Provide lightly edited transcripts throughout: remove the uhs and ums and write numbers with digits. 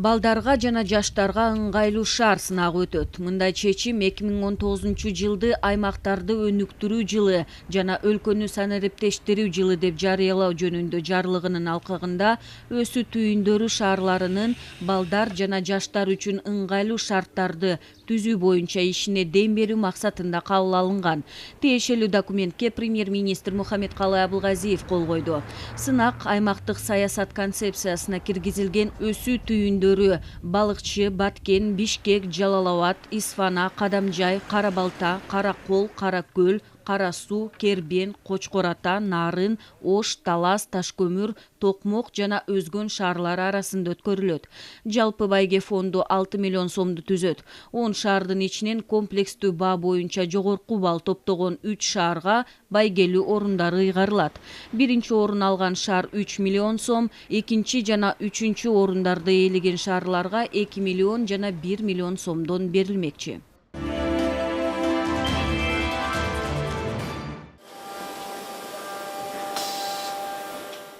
Балдарга жана жаштарга ыңгайлуу шаар сынагы өтөт. Мындай чечим 2019-жылды аймактарды өнүктүрүү жылы жана өлкөнү санариптештирүү жылы деп жарыялоо жөнүндө жарлыгынын алкагында өсүү түйүндөрү шаарларынын балдар жана жаштар үчүн ыңгайлуу шарттарды түзүү боюнча ишине дем берүү максатында кабыл алынган. Тиешелүү документке премьер-министр Мухаммедкалый Абылгазиев кол койду. Сынак аймактык саясат концепциясына киргизилген өсүү түйүндөрү балыкчы, Баткен, Бишкек, Жалал-Абад, Исфана, Кадамжай, Кара-Балта, Кара-Кол, Кара-Көл, Кара-Суу, Кербен, Кочкор-Ата, Нарын, Ош, Талас, Ташкөмүр, Токмок жана өзгөн шаарлары арасында өткөрүлөт. Жалпы байге фонду 6 миллион сомду түзөт. 10 шаардын ичинен комплекстүү баа боюнча жогорку балл топтогон 3 шаарга байгелүү орундары ыйгарылат. Биринчи орун алган шаар 3 миллион сом, экинчи жана үчүнчү орундарды ээлеген шаарларга 2 миллион жана 1 миллион сомдон берилмекчи.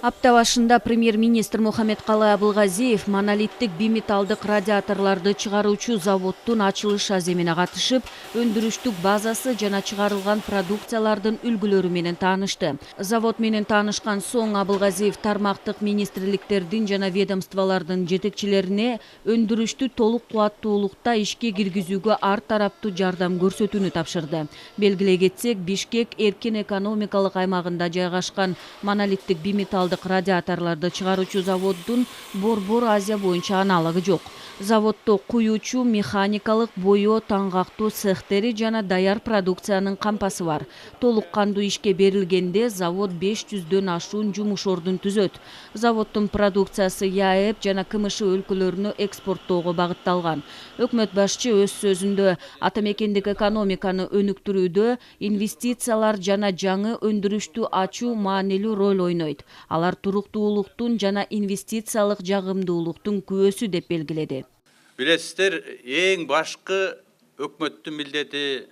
Апта башында премьер-министр Мухаммедкалый Абылгазиев монолиттик биметалдык радиаторларды чыгаруучу заводдун ачылыш аземине катышып, өндүрүштүк базасы жана чыгарылган продукциялардын үлгүлөрү менен таанышты. Завод менен таанышкан соң Абылгазиев тармактык министрликтердин жана ведомстволордун жетекчилерине өндүрүштү толук кубаттуулукта ишке киргизүүгө ар тараптуу жардам көрсөтүүнү тапшырды. Белгилей кетсек, Бишкек эркин экономикалык аймагында жайгашкан монолиттик биметалдык радиаторларды чыгаруучу заводдун Борбор Азия боюнча аналогу жок. Заводдо куюучу, механикалык, боёо, таңгактуу цехтери жана даяр продукциянын кампасы бар. Толук кандуу ишке берилгенде завод 500дөн ашуун жумуш ордун түзөт. Заводдун продукциясы ЯЭП жана КМШ өлкөлөрүнө экспорттоого багытталган. Өкмөт башчы өз сөзүндө ата мекендик экономиканы өнүктүрүүдө инвестициялар жана жаңы өндүрүштү ачуу маанилүү роль ойнойт. Алар туруктуулуктун жана инвестициялык жагымдуулуктун күбөсү деп белгиледи. Билесиздер, эң башкы өкмөттүн милдети,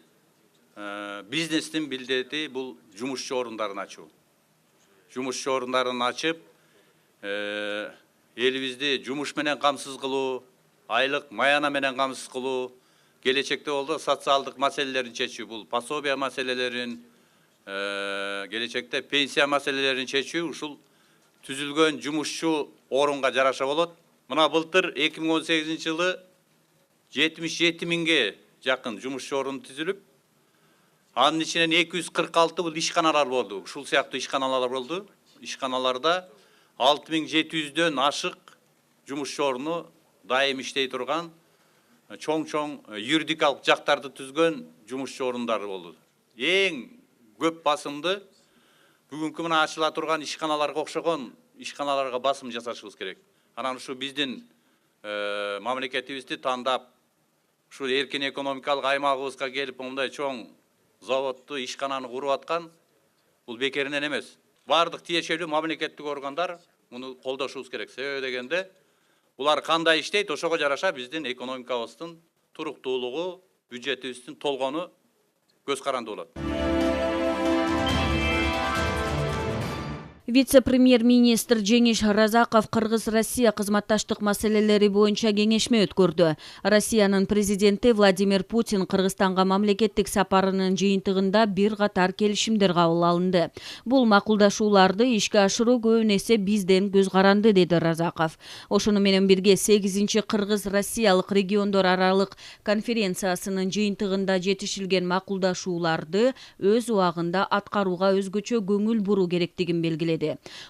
бизнестин милдети бул жумушчу орундарын ачуу. Жумушчу орундарын ачып, элибизди жумуш менен камсыз кылуу, айлык маяна менен камсыз кылуу, келечекте болду социалдык маселелерин чечүү, бул пособия маселелерин, келечекте пенсия маселелерин чечүү ушул түзүлгөн жумушчу орунга жараша болот. Мына былтыр 2018-жылы 77 миңге жакын жумушчу орун түзүлүп, анын ичинен 246 бул ишканалар болду. Ушул сыяктуу ишканалар болду. Ишканаларда 6700дөн ашык жумушчу оруну дайым иштей турган, чоң юридикалык жактарды түзгөн жумушчу орундары болду. Эң көп басымды бүгүнкү мына ачыла турган ишканаларга окшогон ишканаларга басым жасашыбыз керек. Анан ушу биздин мамлекетибизди тандап, ушу эркин экономикалык аймагыбызга келип, мындай чоң заводду, ишкананы куруп аткан, бул бекеринен эмес. Бардык тиешелүү мамлекеттик органдар муну колдошубуз керек. Себеби дегенде, булар кандай иштейт, ошого жараша биздин экономикабыздын туруктуулугу, бюджетибиздин толгону көз каранды болот. Вице-премьер-министр Жеңиш Разаков Кыргыз-Россия кызматташтык маселелери боюнча кеңешме өткөрдү. Россиянын президенти Владимир Путин Кыргызстанга мамлекеттик сапарынын жыйынтыгында бир катар келишимдер кабыл алынды. Бул макулдашууларды ишке ашыруу көбүн эсе бизден көз каранды, деди Разаков. Ошону менен бирге 8-чи Кыргыз-Россиялык региондор аралык конференциясынын жыйынтыгында жетишилген макулдашууларды өз убагында аткарууга өзгөчө көңүл буруу керектигин белгиледи.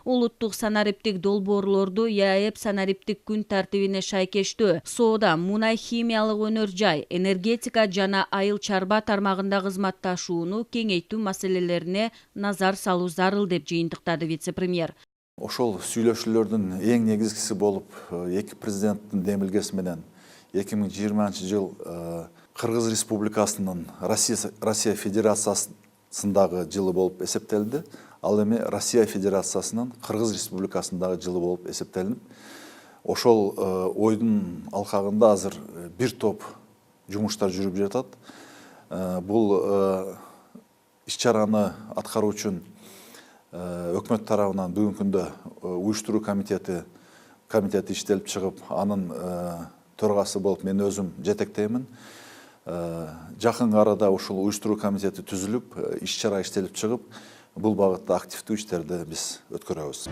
Улуттук санариптик долбоорлорду ЯЭП санариптик күн тартибине шайкештөө, соода, мунай химиялык өнөр жай, энергетика жана айыл чарба тармагында кызматташууну кеңейтүү маселелерине назар салуу зарыл деп жыйынтыктады вице-премьер. Ошол сүйлөшүүлөрдүн эң негизгиси болуп, эки президенттин демилгеси менен 2020-жыл Кыргыз Республикасынын Россия Федерациясындагы жылы болуп эсептелди. Ал эми Россия Федерациясынын Кыргыз Республикасындагы жылы болуп эсептелип, ошол ойдун алкагында азыр бир топ жумуштар жүрүп жатат. Бул иш-чараны аткаруу үчүн өкмөт тарабынан бүгүнкү күндө уюштуруу комитети комитети иштелип чыгып, анын төрагасы болуп мен өзүм жетектеймин. Жакын арада ушул уюштуруу комитети түзүлүп, иш-чара иштелип чыгып, бул багытта активдүү иштерди биз өткөрөбүз.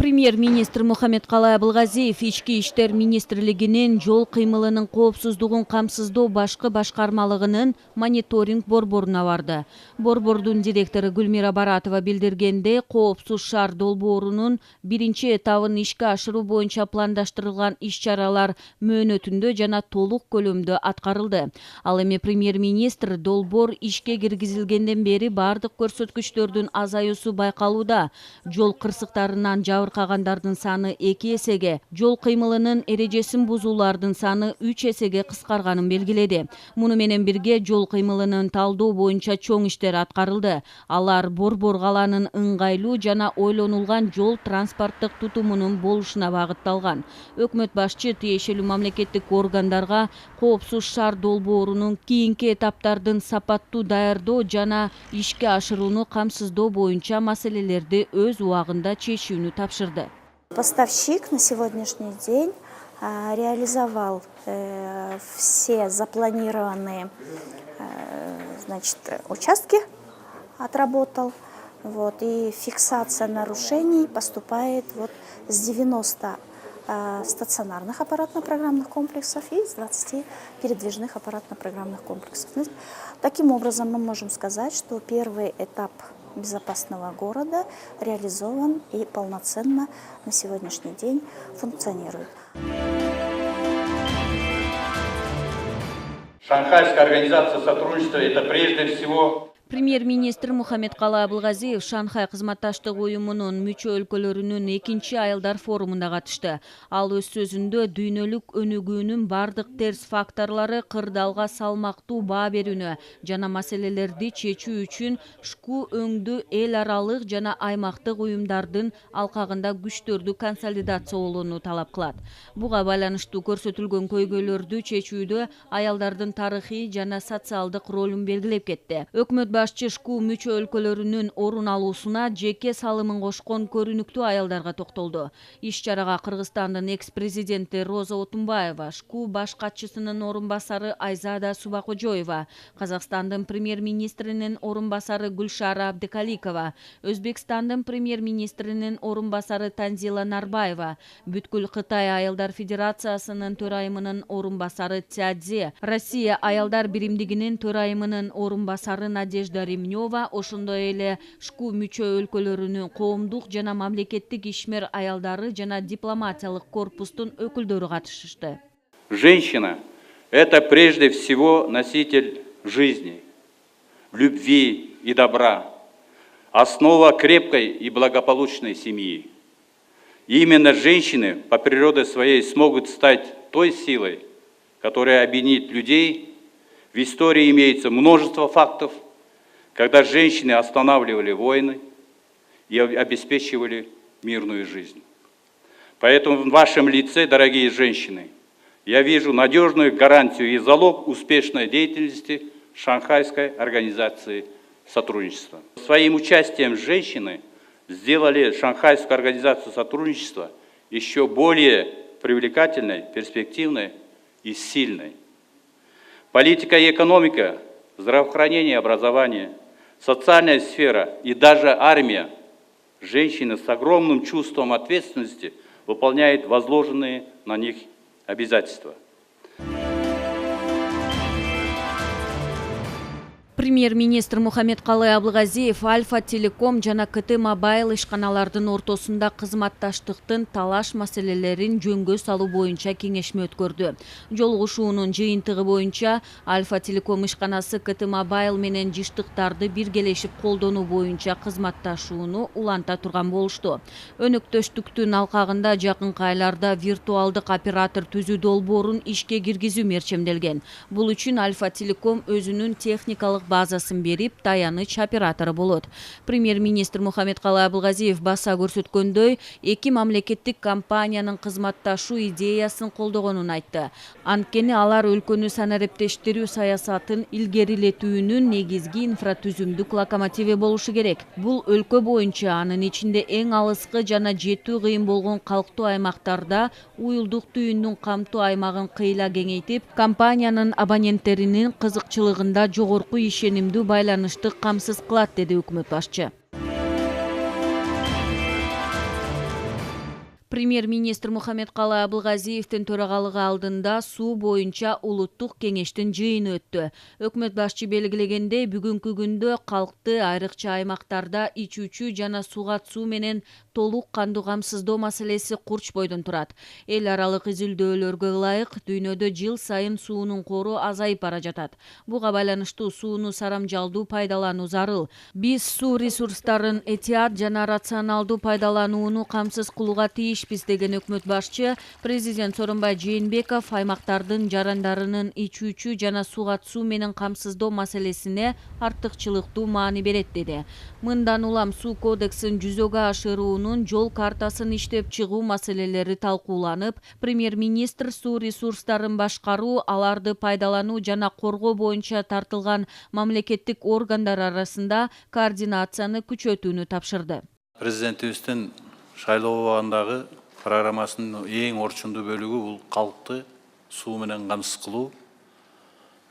Премьер-министр Мухаммедкалый Абылгазиев Ички иштер министрлигинин жол кыймылынын коопсуздугун камсыздоо башкы башкармалыгынын мониторинг борборуна барды. Борбордун директору Гүлмира Баратова билдиргенде, коопсуз шаар долбоорунун биринчи этабын ишке ашыруу боюнча пландаштырылган иш-чаралар мөөнөтүндө жана толук көлөмдө аткарылды. Ал эми премьер-министр долбоор ишке киргизилгенден бери бардык көрсөткүчтөрдүн азаюусу байкалууда. Жол кырсыктарынан жабыркагандардын саны 2 эсеге, жол кыймылынын эрежесин бузуулардын саны 3 эсеге кыскарганын белгиледи. Муну менен бирге жол кыймылынын талдоо боюнча чоң иштер аткарылды. Алар борбор калаанын ыңгайлуу жана ойлонулган жол транспорттук тутумунун болушуна багытталган. Өкмөт башчы тиешелүү мамлекеттик органдарга коопсуз шаар долбоорунун кийинки этаптардын сапаттуу даярдоо жана ишке ашырууну камсыздоо боюнча маселелерди өз убагында чечүүнү тапшырды. Поставщик на сегодняшний день реализовал все запланированные участки, отработал. И фиксация нарушений поступает с 90 стационарных аппаратно-программных комплексов и с 20 передвижных аппаратно-программных комплексов. Таким образом, мы можем сказать, что первый этап безопасного города реализован и полноценно на сегодняшний день функционирует. Шанхайская организация сотрудничества – это прежде всего... Премьер-министр Мухаммедкалый Абылгазиев Шанхай кызматташтык уюмунун мүчө өлкөлөрүнүн 2-чи аялдар форумунда катышты. Ал өз сөзүндө дүйнөлүк өнүгүүнүн бардык терс факторлору кырдаалга салмактуу баа берүүнү жана маселелерди чечүү үчүн шку өңдүү эл аралык жана аймактык уюмдардын алкагында күчтөрдү консолидациялоону талап кылат. Буга байланыштуу көрсөтүлгөн көйгөйлөрдү чечүүдө аялдардын тарыхый жана социалдык ролун белгилеп кетти. Өкмөт башчы шку мүчө өлкөлөрүнүн орун алуусуна жеке салымын кошкон көрүнүктүү аялдарга токтолду. Иш-чарага Кыргызстандын экс-президенти Роза Отунбаева, шку баш катчысынын орун басары Айзада Субакожоева, Казакстандын премьер-министринин орун басары Гүлшара Абдыкаликова, Өзбекстандын премьер-министринин орун басары Танзила Нарбаева, бүткүл Кытай аялдар федерациясынын төрайымынын орун басары Цядзе, Россия аялдар биримдигинин төрайымынын орун басары Надежда Ремнева, ошондой эле шку мүчө өлкөлөрүнүн коомдук жана мамлекеттик ишмер аялдары жана дипломатиялык корпустун өкүлдөрү катышышты. Женщина – это прежде всего носитель жизни, любви и добра, основа крепкой и благополучной семьи. И именно женщины по природе своей смогут стать той силой, которая объединит людей. В истории имеется множество фактов, когда женщины останавливали войны и обеспечивали мирную жизнь. Поэтому в вашем лице, дорогие женщины, я вижу надежную гарантию и залог успешной деятельности Шанхайской организации сотрудничества. Своим участием женщины сделали Шанхайскую организацию сотрудничества еще более привлекательной, перспективной и сильной. Политика и экономика, здравоохранение и образование, социальная сфера и даже армия. Женщины с огромным чувством ответственности выполняют возложенные на них обязательства. Премьер-министр Мухаммедкалый Абылгазиев Альфа Телеком жана КТ Мобайл ишканалардын ортосунда кызматташтыктын талаш маселелерин жөнгө салуу боюнча кеңешме өткөрдү. Жолугушуунун жыйынтыгы боюнча Альфа Телеком ишканасы КТ Мобайл менен жыштыктарды биргелешип колдонуу боюнча кызматташууну уланта турган болушту. Өнөктөштүктүн алкагында жакынкы айларда виртуалдык оператор түзүү долбоорун ишке киргизүү мерчемделген. Бул үчүн Альфа Телеком өзүнүн техникалык базасын берип, таяныч оператору болот. Премьер-министр Мухаммедкалый Абылгазиев баса көрсөткөндөй, эки мамлекеттик компаниянын кызматташуу идеясын колдогонун айтты. Анткени алар өлкөнү санариптештирүү саясатын илгерилетүүнүн негизги инфратүзүмдүк локомотиви болушу керек. Бул өлкө боюнча, анын ичинде эң алыскы жана жетүү кыйын болгон калктуу аймактарда уюлдук түйүндүн камтуу аймагын кыйла кеңейтип, компаниянын абоненттеринин кызыкчылыгында жогорку ишенимдүү байланышты камсыз кылат, деди өкмөт башчы. Премьер-министр Мухаммедкалый Абылгазиевдин төрагалыгы алдында суу боюнча улуттук кеңештин жыйыны өттү. Өкмөт башчы белгилегендей, бүгүнкү күндө калкты айрыкча аймактарда ичүүчү жана сугат суу менен толук кандуу камсыздоо маселеси курч бойдон турат. Эл аралык изилдөөлөргө ылайык, дүйнөдө жыл сайын суунун кору азайып бара жатат. Буга байланыштуу сууну сарамжалдуу пайдалануу зарыл. Биз суу ресурстарын этият жана рационалдуу пайдаланууну камсыз кылууга тийишпиз, деген өкмөт башчы президент Сооронбай Жээнбеков аймактардын жарандарынын ичүүчү жана сугат суу менен камсыздоо маселесине артыкчылыктуу маани берет, деди. Мындан улам суу кодексин жүзөгө ашыруунун жол картасын иштеп чыгуу маселелери талкууланып, премьер-министр суу ресурстарын башкаруу, аларды пайдалануу жана коргоо боюнча тартылган мамлекеттик органдар арасында координацияны күчөтүүнү тапшырды. Президентибиздин шайлоо убагындагы программасынын эң орчундуу бөлүгү бул калкты суу менен камсыз кылуу.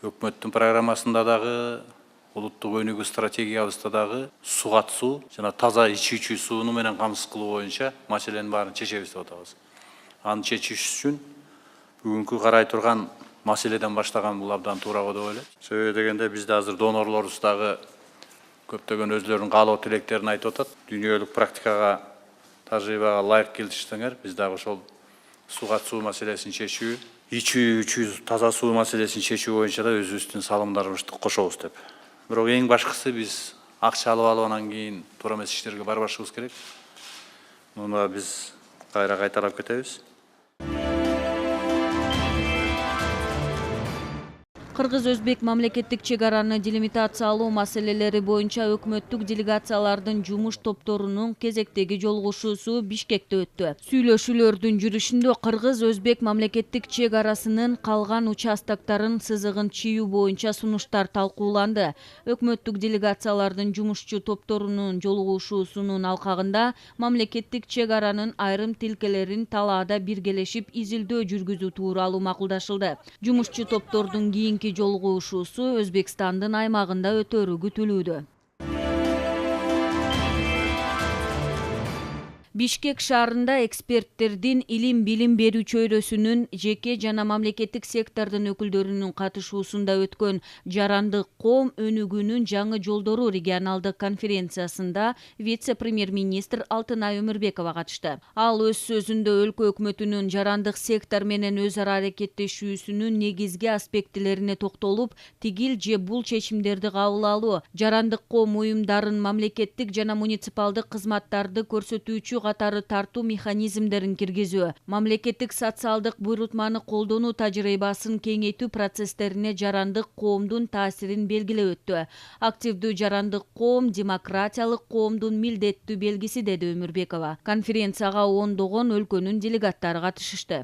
Өкмөттүн программасында дагы, улуттук өнүгүү стратегиябызда дагы сугат суу жана таза ичүүчү сууну менен камсыз кылуу боюнча маселенин баарын чечебиз деп атабыз. Аны чечиш үчүн бүгүнкү карай турган маселеден баштаган бул абдан туура го деп ойлойм. Себеби дегенде бизде азыр донорлорубуз дагы көптөгөн өзлөрүнүн каалоо тилектерин айтып атат. Дүйнөлүк практикага, тажрыйбага ылайык келишсеңер, биз дагы ошол сугат суу маселесин чечүү, ичүүчү таза суу маселесин чечүү боюнча да өзүбүздүн салымдарыбызды кошобуз деп. Бирок эң башкысы биз акча алып анан кийин туура эмес иштерге барбашыбыз керек. Муну биз кайра кайталап кетебиз. Кыргыз-өзбек мамлекеттик чек араны делимитациялоо маселелери боюнча өкмөттүк делегациялардын жумуш топторунун кезектеги жолугушуусу Бишкекте өттү. Сүйлөшүүлөрдүн жүрүшүндө Кыргыз-өзбек мамлекеттик чек арасынын калган участоктарын сызыгын чийүү боюнча сунуштар талкууланды. Өкмөттүк делегациялардын жумушчу топторунун жолугушуусунун алкагында мамлекеттик чек аранын айрым тилкелерин талаада биргелешип изилдөө жүргүзүү тууралуу макулдашылды. Жумушчу топтордун кийинки жолугушуусу Өзбекстандын аймагында өтөрү күтүлүүдө. Бишкек шаарында эксперттердин илим билим берүү чөйрөсүнүн жеке жана мамлекеттик сектордун өкүлдөрүнүн катышуусунда өткөн Жарандык коом өнүгүүнүн жаңы жолдору регионалдык конференциясында вице-премьер-министр Алтынай Өмүрбекова катышты. Ал өз сөзүндө өлкө өкмөтүнүн жарандык сектор менен өз ара аракеттешүүсүнүн негизги аспектилерине токтолуп, тигил же бул чечимдерди кабыл алуу, жарандык коом уюмдарын мамлекеттик жана муниципалдык кызматтарды көрсөтүүчү катары тартуу механизмдерин киргизүү, мамлекеттик социалдык буйрутманы колдонуу тажрыйбасын кеңейтүү процесстерине жарандык коомдун таасирин белгилеп өттү. Активдүү жарандык коом демократиялык коомдун милдеттүү белгиси, деди Өмүрбекова. Конференцияга ондогон өлкөнүн делегаттары катышышты.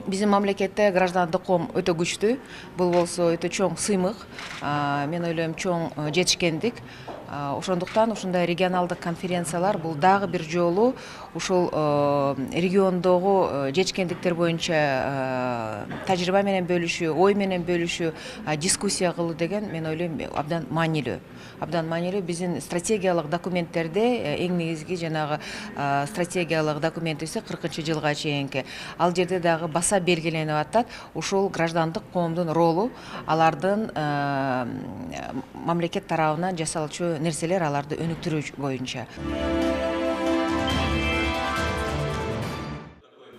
Биздин мамлекетте граждандык коом өтө күчтүү. Бул болсо өтө чоң сыймык. Мен ойлойм, чоң жетишкендик. Ошондуктан ушундай регионалдык конференциялар бул дагы бир жолу ушул региондогу жетишкендиктер боюнча тажрыйба менен бөлүшүү, ой менен бөлүшүү, дискуссия кылуу деген мен ойлойм абдан маанилүү. Абдан маанилүү. Биздин стратегиялык документтерде эң негизги жанагы стратегиялык документибиз 40-жылга чейинки. Ал жерде дагы баса белгиленип атат ушул граждандык коомдун ролу, алардын мамлекет тарабынан жасалчу нерселер, аларды өнүктүрүү боюнча.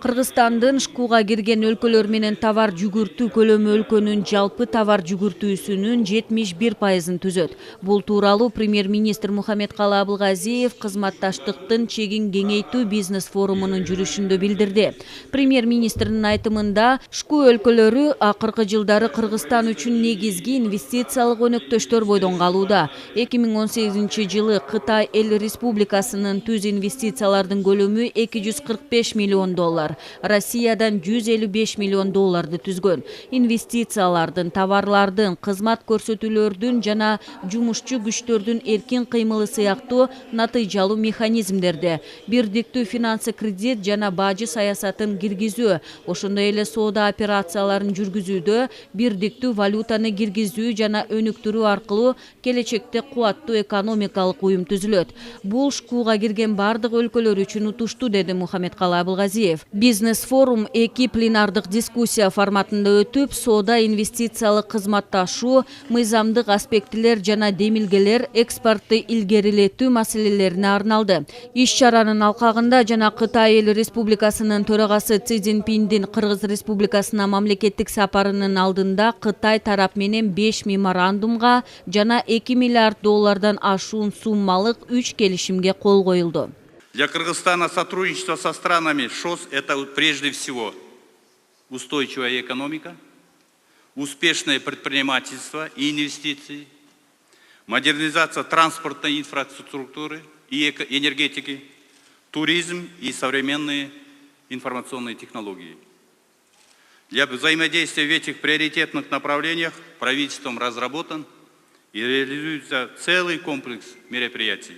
Кыргызстандын ШКУга кирген өлкөлөр менен товар жүгүртүү көлөмү өлкөнүн жалпы товар жүгүртүүсүнүн 71%-ын түзөт. Бул тууралуу премьер-министр Мухаммедкалы Абылгазиев кызматташтыктын чегин кеңейтүү бизнес форумунун жүрүшүндө билдирди. Премьер-министрдин айтымында ШКУ өлкөлөрү акыркы жылдары Кыргызстан үчүн негизги инвестициялык өнөктөштөр бойдон калууда. 2018-жылы Кытай Эл Республикасынын түз инвестициялардын көлөмү $245 миллион, Россиядан $155 миллион түзгөн. Инвестициялардын, товарлардын, кызмат көрсөтүүлөрдүн жана жумушчу күчтөрдүн эркин кыймылы сыяктуу натыйжалуу механизмдерди, бирдиктүү финансы кредит жана бажы саясатын киргизүү, ошондой эле соода операцияларын жүргүзүүдө бирдиктүү валютаны киргизүү жана өнүктүрүү аркылуу келечекте кубаттуу экономикалык уюм түзүлөт. Бул ШКУга кирген бардык өлкөлөр үчүн утуштуу, деди Мухаммедкалы Абылгазиев. Бизнес форум 2 пленардык дискуссия форматында өтүп, соода, инвестициялык кызматташуу, мыйзамдык аспектилер жана демилгелер, экспортты илгерилетүү маселелерине арналды. Иш-чаранын алкагында жана Кытай Эл Республикасынын төрагасы Си Цзиньпиндин Кыргыз Республикасына мамлекеттик сапарынын алдында Кытай тарап менен 5 меморандумга жана $2 миллиард ашуун суммалык 3 келишимге кол коюлду. Для Кыргызстана сотрудничество со странами ШОС – это прежде всего устойчивая экономика, успешное предпринимательство и инвестиции, модернизация транспортной инфраструктуры и энергетики, туризм и современные информационные технологии. Для взаимодействия в этих приоритетных направлениях правительством разработан и реализуется целый комплекс мероприятий.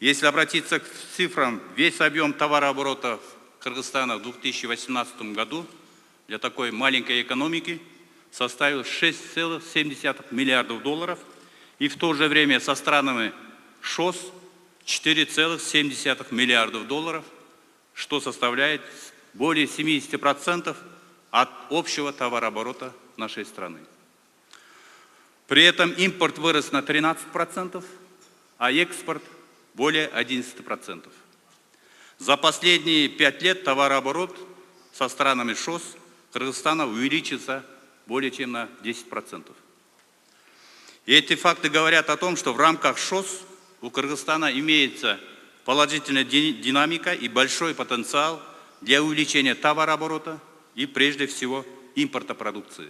Если обратиться к цифрам, весь объем товарооборота Кыргызстана в 2018 году для такой маленькой экономики составил $6,7 миллиардов и в то же время со странами ШОС $4,7 миллиардов, что составляет более 70% от общего товарооборота нашей страны. При этом импорт вырос на 13%, а экспорт более 11%. За последние 5 лет товарооборот со странами ШОС Кыргызстана увеличится более чем на 10%. И эти факты говорят о том, что в рамках ШОС у Кыргызстана имеется положительная динамика и большой потенциал для увеличения товарооборота и прежде всего импорта продукции.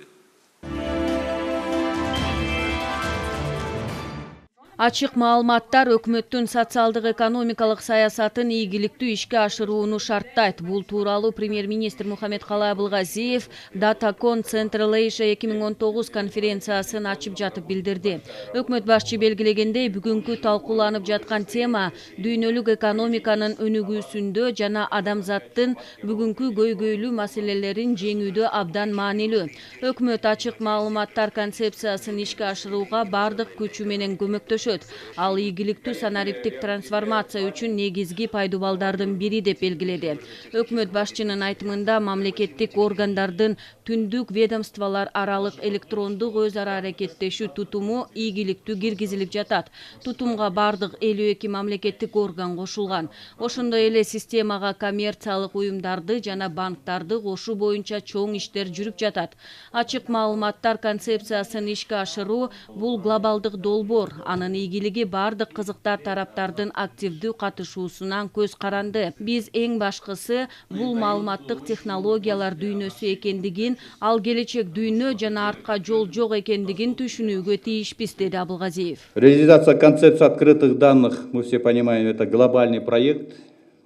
Ачык маалыматтар өкмөттүн социалдык экономикалык саясатын ийгиликтүү ишке ашырууну шарттайт. Бул тууралуу премьер-министр Мухаммедкалы Абылгазиев Datacon Central Asia 2019 конференциясын ачып жатып билдирди. Өкмөт башчы белгилегендей, бүгүнкү талкууланып жаткан тема дүйнөлүк экономиканын өнүгүүсүндө жана адамзаттын бүгүнкү көйгөйлүү маселелерин жеңүүдө абдан маанилүү. Өкмөт ачык маалыматтар концепциясын ишке ашырууга бардык күчү менен көмөктөшөт. Ал ийгиликтүү санариптик трансформация үчүн негизги пайдубалдардын бири деп белгиледи. Өкмөт башчынын айтымында мамлекеттик органдардын түндүк ведомстволор аралык электрондук өз ара аракеттешүү тутуму ийгиликтүү киргизилип жатат. Тутумга бардык 52 мамлекеттик орган кошулган. Ошондой эле системага коммерциялык уюмдарды жана банктарды кошуу боюнча чоң иштер жүрүп жатат. Ачык маалыматтар концепциясын ишке ашыруу бул глобалдык долбоор. Анын ийгилиги бардык кызыктар тараптардын активдүү катышуусунан көз каранды. Биз эң башкысы бул маалыматтык технологиялар дүйнөсү экендигин, ал келечек дүйнө жана артка жол жок экендигин түшүнүүгө тийишпиз, деди Абылгазиев. Реализация концепции открытых данных, мы все понимаем, это глобальный проект,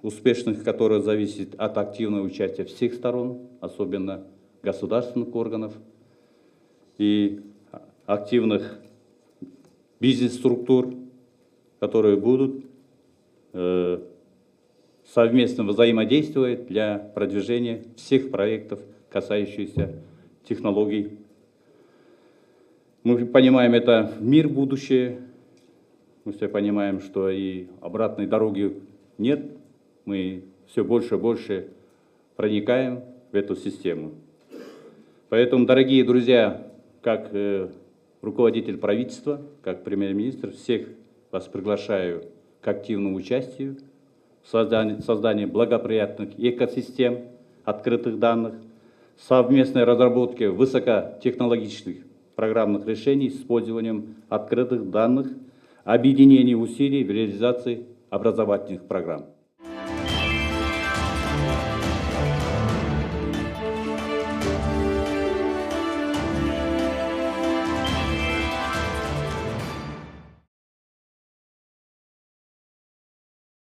успешность которого зависит от активного участия всех сторон, особенно государственных органов и активных бизнес-структур, которые будут совместно взаимодействовать для продвижения всех проектов, касающихся технологий. Мы понимаем, это мир будущее, мы все понимаем, что и обратной дороги нет, мы все больше и больше проникаем в эту систему. Поэтому, дорогие друзья, как руководитель правительства, как премьер-министр, всех вас приглашаю к активному участию в создании благоприятных экосистем, открытых данных, совместной разработки высокотехнологичных программных решений с использованием открытых данных, объединение усилий в реализации образовательных программ.